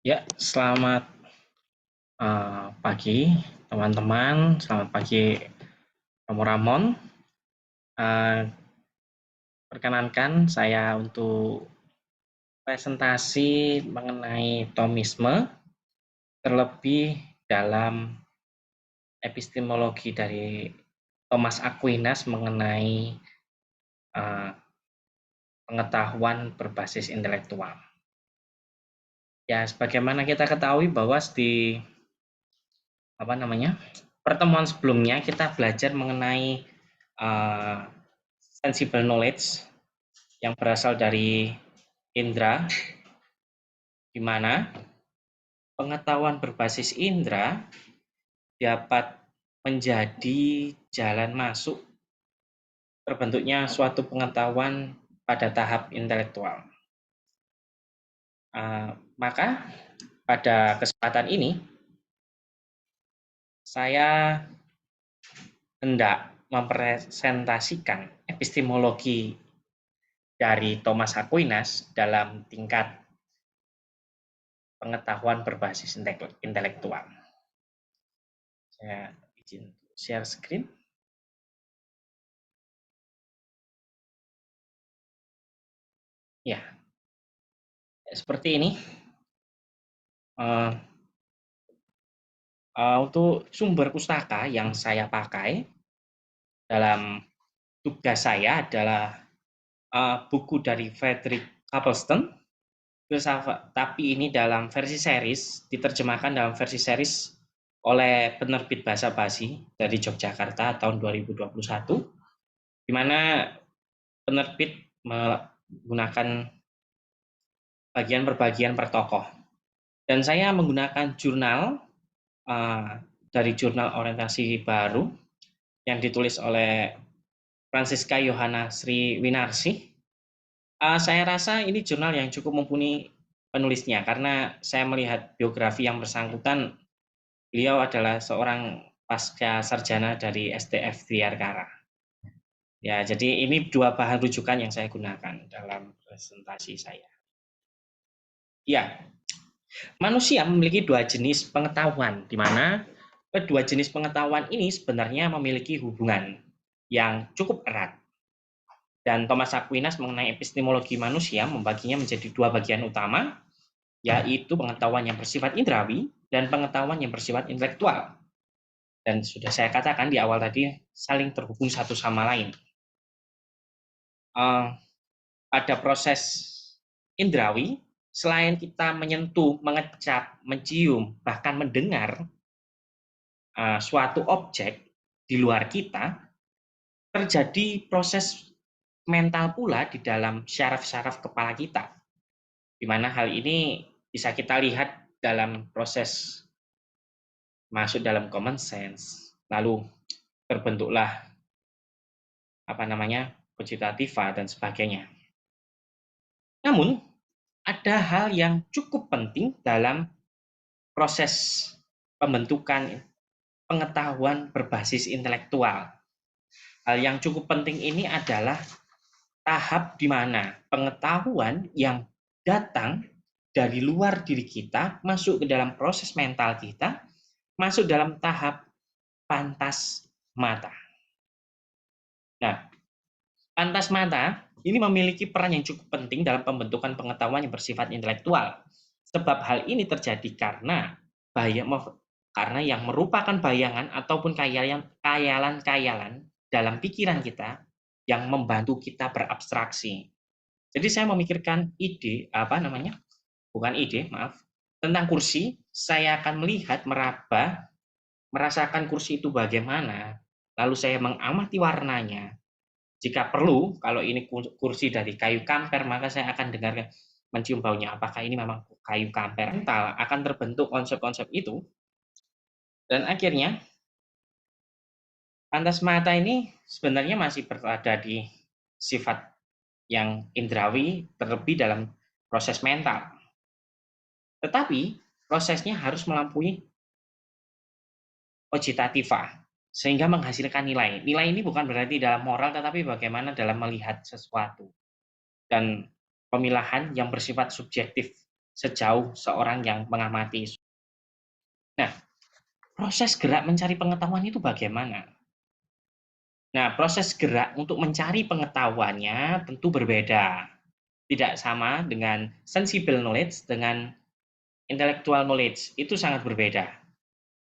Ya, selamat pagi teman-teman, selamat pagi Romo Ramon. Eh, Perkenankan saya untuk presentasi mengenai Thomisme, terlebih dalam epistemologi dari Thomas Aquinas mengenai eh, pengetahuan berbasis intelektual. Ya, sebagaimana kita ketahui bahwa di pertemuan sebelumnya kita belajar mengenai uh, sensible knowledge yang berasal dari indera, di mana pengetahuan berbasis indera dapat menjadi jalan masuk terbentuknya suatu pengetahuan pada tahap intelektual. Maka pada kesempatan ini saya hendak mempresentasikan epistemologi dari Thomas Aquinas dalam tingkat pengetahuan berbasis intelektual. Saya izin share screen. Ya, seperti ini. Untuk sumber pustaka yang saya pakai dalam tugas saya adalah buku dari Frederick Copleston, tapi ini dalam versi series, diterjemahkan dalam versi series oleh penerbit Bahasa Basi dari Yogyakarta tahun 2021, di mana penerbit menggunakan bagian per bagian per tokoh. Dan saya menggunakan jurnal dari jurnal orientasi baru yang ditulis oleh Francisca Yohana Sri Winarsi. Saya rasa ini jurnal yang cukup mumpuni penulisnya karena saya melihat biografi yang bersangkutan. Beliau adalah seorang pasca sarjana dari STF Triarkara. Ya, jadi ini dua bahan rujukan yang saya gunakan dalam presentasi saya. Ya, manusia memiliki dua jenis pengetahuan, di mana kedua jenis pengetahuan ini sebenarnya memiliki hubungan yang cukup erat. Dan Thomas Aquinas mengenai epistemologi manusia membaginya menjadi dua bagian utama, yaitu pengetahuan yang bersifat indrawi dan pengetahuan yang bersifat intelektual. Dan sudah saya katakan di awal tadi, saling terhubung satu sama lain. Pada proses indrawi, selain kita menyentuh, mengecap, mencium, bahkan mendengar suatu objek di luar kita, terjadi proses mental pula di dalam syaraf-syaraf kepala kita, di mana hal ini bisa kita lihat dalam proses masuk dalam common sense, lalu terbentuklah cogitativa dan sebagainya. Namun ada hal yang cukup penting dalam proses pembentukan pengetahuan berbasis intelektual. Hal yang cukup penting ini adalah tahap di mana pengetahuan yang datang dari luar diri kita masuk ke dalam proses mental kita, masuk dalam tahap pantas mata. Nah, pantas mata ini memiliki peran yang cukup penting dalam pembentukan pengetahuan yang bersifat intelektual. Sebab hal ini terjadi karena yang merupakan bayangan ataupun khayalan-khayalan dalam pikiran kita yang membantu kita berabstraksi. Jadi saya memikirkan tentang kursi, saya akan melihat, meraba, merasakan kursi itu bagaimana, lalu saya mengamati warnanya. Jika perlu, kalau ini kursi dari kayu kamper, maka saya akan dengarkan, mencium baunya, apakah ini memang kayu kamper. Mental akan terbentuk konsep-konsep itu, dan akhirnya pantas mata ini sebenarnya masih berada di sifat yang indrawi, terlebih dalam proses mental. Tetapi prosesnya harus melampaui cogitativa, sehingga menghasilkan nilai. Nilai ini bukan berarti dalam moral, tetapi bagaimana dalam melihat sesuatu. Dan pemilahan yang bersifat subjektif, sejauh seorang yang mengamati. Nah, proses gerak mencari pengetahuan itu bagaimana? Nah, proses gerak untuk mencari pengetahuannya tentu berbeda. Tidak sama dengan sensible knowledge dengan intellectual knowledge. Itu sangat berbeda.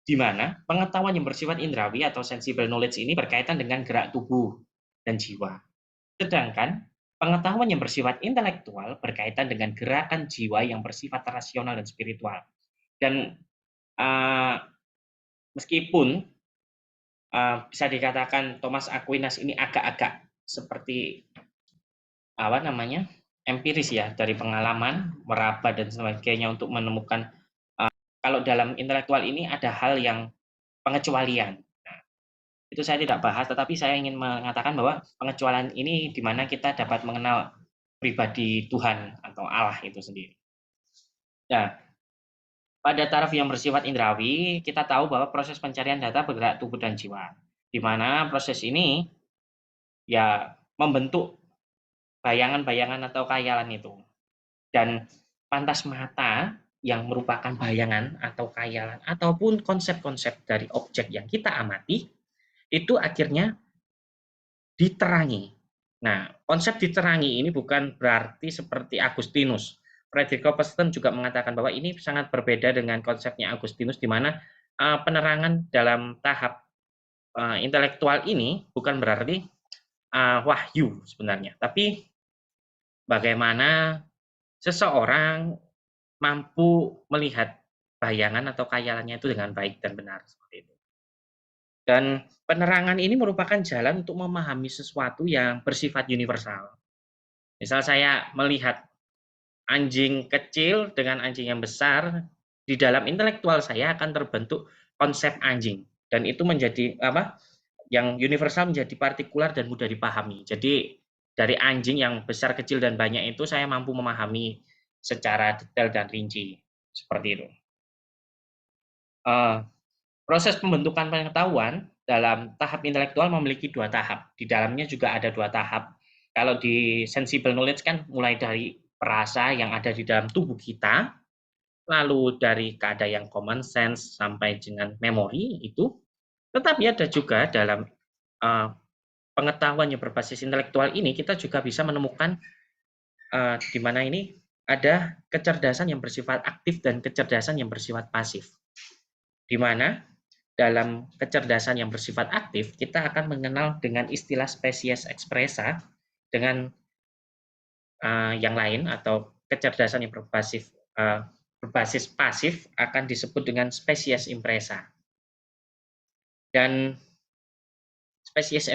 Di mana pengetahuan yang bersifat indrawi atau sensible knowledge ini berkaitan dengan gerak tubuh dan jiwa. Sedangkan pengetahuan yang bersifat intelektual berkaitan dengan gerakan jiwa yang bersifat rasional dan spiritual. Dan meskipun bisa dikatakan Thomas Aquinas ini agak-agak seperti apa namanya empiris ya, dari pengalaman meraba dan sebagainya untuk menemukan kalau dalam intelektual ini ada hal yang pengecualian. Nah, itu saya tidak bahas, tetapi saya ingin mengatakan bahwa pengecualian ini di mana kita dapat mengenal pribadi Tuhan atau Allah itu sendiri. Nah, pada taraf yang bersifat indrawi, kita tahu bahwa proses pencarian data bergerak tubuh dan jiwa, di mana proses ini ya membentuk bayangan-bayangan atau khayalan itu. Dan pantas mata yang merupakan bayangan atau khayalan ataupun konsep-konsep dari objek yang kita amati itu akhirnya diterangi. Nah, konsep diterangi ini bukan berarti seperti Agustinus. Frederick Copeland juga mengatakan bahwa ini sangat berbeda dengan konsepnya Agustinus, di mana penerangan dalam tahap intelektual ini bukan berarti wahyu sebenarnya, tapi bagaimana seseorang mampu melihat bayangan atau khayalannya itu dengan baik dan benar seperti itu. Dan penerangan ini merupakan jalan untuk memahami sesuatu yang bersifat universal. Misal saya melihat anjing kecil dengan anjing yang besar, di dalam intelektual saya akan terbentuk konsep anjing dan itu menjadi apa? Yang universal menjadi partikular dan mudah dipahami. Jadi dari anjing yang besar, kecil dan banyak itu saya mampu memahami secara detail dan rinci seperti itu. Proses pembentukan pengetahuan dalam tahap intelektual memiliki dua tahap. Di dalamnya juga ada dua tahap. Kalau di sensible knowledge kan mulai dari perasa yang ada di dalam tubuh kita, lalu dari keadaan yang common sense sampai dengan memori itu. Tetapi ada juga dalam pengetahuan yang berbasis intelektual ini kita juga bisa menemukan di mana ini ada kecerdasan yang bersifat aktif dan kecerdasan yang bersifat pasif. Di mana dalam kecerdasan yang bersifat aktif, kita akan mengenal dengan istilah spesies ekspresa dengan yang lain atau kecerdasan yang berbasis pasif akan disebut dengan spesies impresa. Dan spesies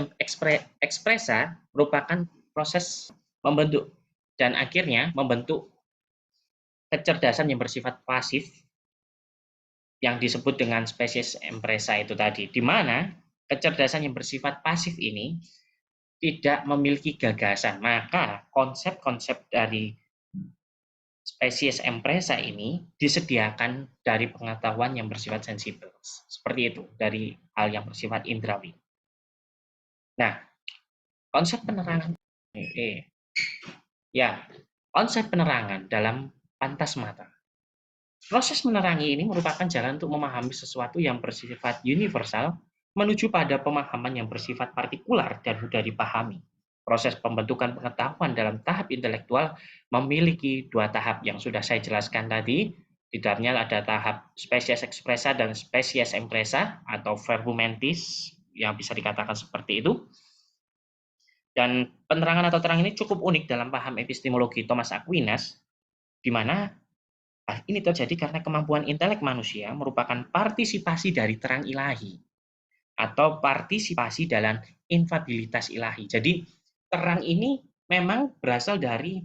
ekspresa merupakan proses membentuk dan akhirnya membentuk kecerdasan yang bersifat pasif yang disebut dengan spesies impresa itu tadi, di mana kecerdasan yang bersifat pasif ini tidak memiliki gagasan, maka konsep-konsep dari spesies impresa ini disediakan dari pengetahuan yang bersifat sensibel. Seperti itu, dari hal yang bersifat indrawi. Nah, konsep penerangan konsep penerangan dalam pantas mata. Proses menerangi ini merupakan jalan untuk memahami sesuatu yang bersifat universal menuju pada pemahaman yang bersifat partikular dan mudah dipahami. Proses pembentukan pengetahuan dalam tahap intelektual memiliki dua tahap yang sudah saya jelaskan tadi. Di dalamnya ada tahap spesies ekspresa dan spesies impresa atau verbum mentis yang bisa dikatakan seperti itu. Dan penerangan atau terang ini cukup unik dalam paham epistemologi Thomas Aquinas, di mana ini terjadi karena kemampuan intelek manusia merupakan partisipasi dari terang ilahi atau partisipasi dalam infabilitas ilahi. Jadi terang ini memang berasal dari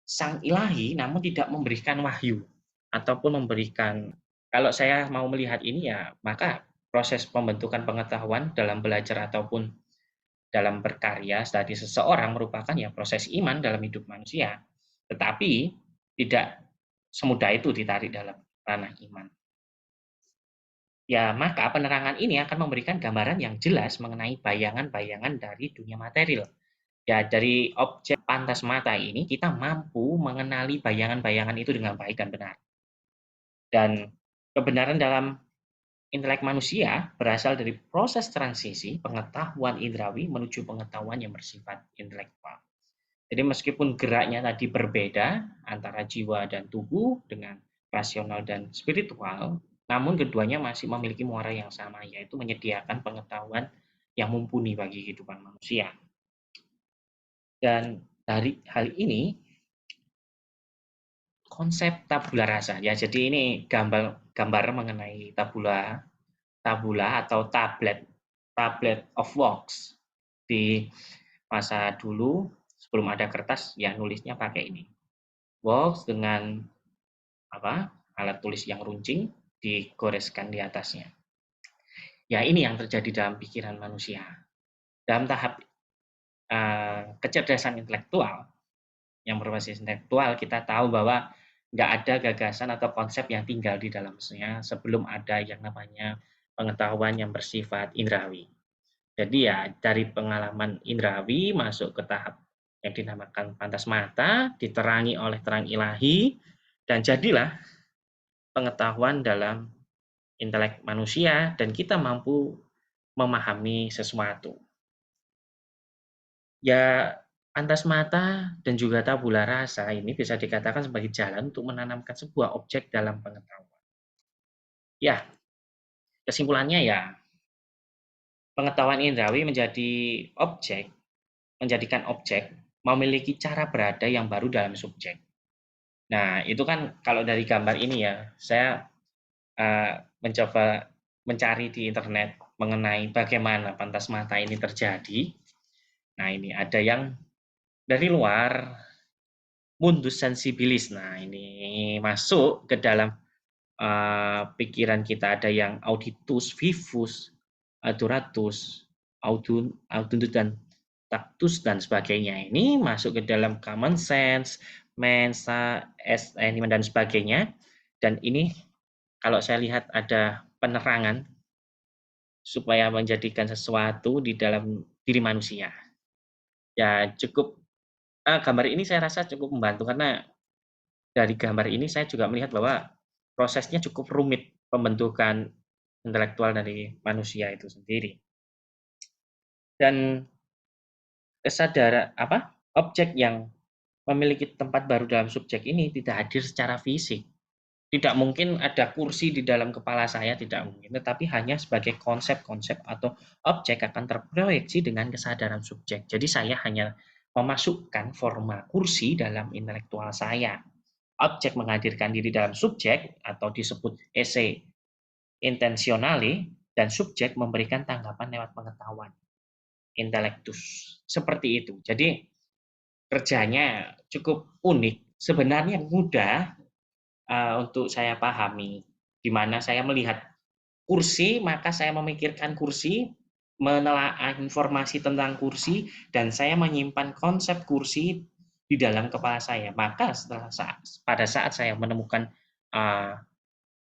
sang ilahi namun tidak memberikan wahyu ataupun memberikan, kalau saya mau melihat ini ya maka proses pembentukan pengetahuan dalam belajar ataupun dalam berkarya dari seseorang merupakan ya proses iman dalam hidup manusia. Tetapi tidak semudah itu ditarik dalam ranah iman. Ya, maka penerangan ini akan memberikan gambaran yang jelas mengenai bayangan-bayangan dari dunia material. Ya, dari objek pantas mata ini kita mampu mengenali bayangan-bayangan itu dengan baik dan benar. Dan kebenaran dalam intelek manusia berasal dari proses transisi pengetahuan indrawi menuju pengetahuan yang bersifat intelektual. Jadi meskipun geraknya tadi berbeda antara jiwa dan tubuh dengan rasional dan spiritual, namun keduanya masih memiliki muara yang sama, yaitu menyediakan pengetahuan yang mumpuni bagi kehidupan manusia. Dan dari hal ini, konsep tabula rasa, ya jadi ini gambar mengenai tabula atau tablet of wax. Di masa dulu sebelum ada kertas ya nulisnya pakai ini. Wax dengan alat tulis yang runcing digoreskan di atasnya. Ya ini yang terjadi dalam pikiran manusia. Dalam tahap kecerdasan intelektual yang berbasis intelektual, kita tahu bahwa nggak ada gagasan atau konsep yang tinggal di dalamnya sebelum ada yang namanya pengetahuan yang bersifat indrawi. Jadi ya dari pengalaman indrawi masuk ke tahap yang dinamakan pantas mata, diterangi oleh terang ilahi, dan jadilah pengetahuan dalam intelek manusia dan kita mampu memahami sesuatu. Ya, pantas mata dan juga tabula rasa ini bisa dikatakan sebagai jalan untuk menanamkan sebuah objek dalam pengetahuan. Ya, kesimpulannya ya, pengetahuan indrawi menjadikan objek memiliki cara berada yang baru dalam subjek. Nah, itu kan kalau dari gambar ini ya, saya mencoba mencari di internet mengenai bagaimana pantas mata ini terjadi. Nah, ini ada yang dari luar, mundus sensibilis. Nah, ini masuk ke dalam pikiran kita. Ada yang auditus vivus, adoratus, auduntus, dan taktus, dan sebagainya. Ini masuk ke dalam common sense, mensa, animan, dan sebagainya. Dan ini kalau saya lihat ada penerangan supaya menjadikan sesuatu di dalam diri manusia. Ya cukup gambar ini saya rasa cukup membantu karena dari gambar ini saya juga melihat bahwa prosesnya cukup rumit pembentukan intelektual dari manusia itu sendiri. Dan kesadaran objek yang memiliki tempat baru dalam subjek ini tidak hadir secara fisik. Tidak mungkin ada kursi di dalam kepala saya, tidak mungkin, tetapi hanya sebagai konsep-konsep atau objek akan terproyeksi dengan kesadaran subjek. Jadi saya hanya memasukkan forma kursi dalam intelektual saya. Objek menghadirkan diri dalam subjek atau disebut esse intentionale, dan subjek memberikan tanggapan lewat pengetahuan, intellectus. Seperti itu. Jadi kerjanya cukup unik, sebenarnya mudah untuk saya pahami, di mana saya melihat kursi, maka saya memikirkan kursi, menelaah informasi tentang kursi, dan saya menyimpan konsep kursi di dalam kepala saya. Maka pada saat saya menemukan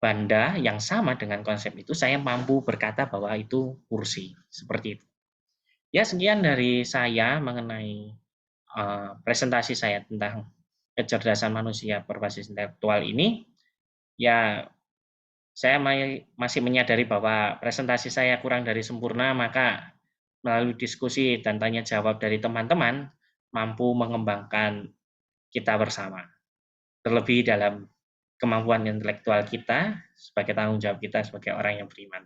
benda yang sama dengan konsep itu, saya mampu berkata bahwa itu kursi. Seperti itu. Ya, sekian dari saya mengenai presentasi saya tentang kecerdasan manusia berbasis intelektual ini. Ya, saya masih menyadari bahwa presentasi saya kurang dari sempurna, maka melalui diskusi dan tanya jawab dari teman-teman mampu mengembangkan kita bersama. Terlebih dalam kemampuan intelektual kita sebagai tanggung jawab kita sebagai orang yang beriman.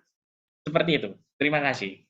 Seperti itu. Terima kasih.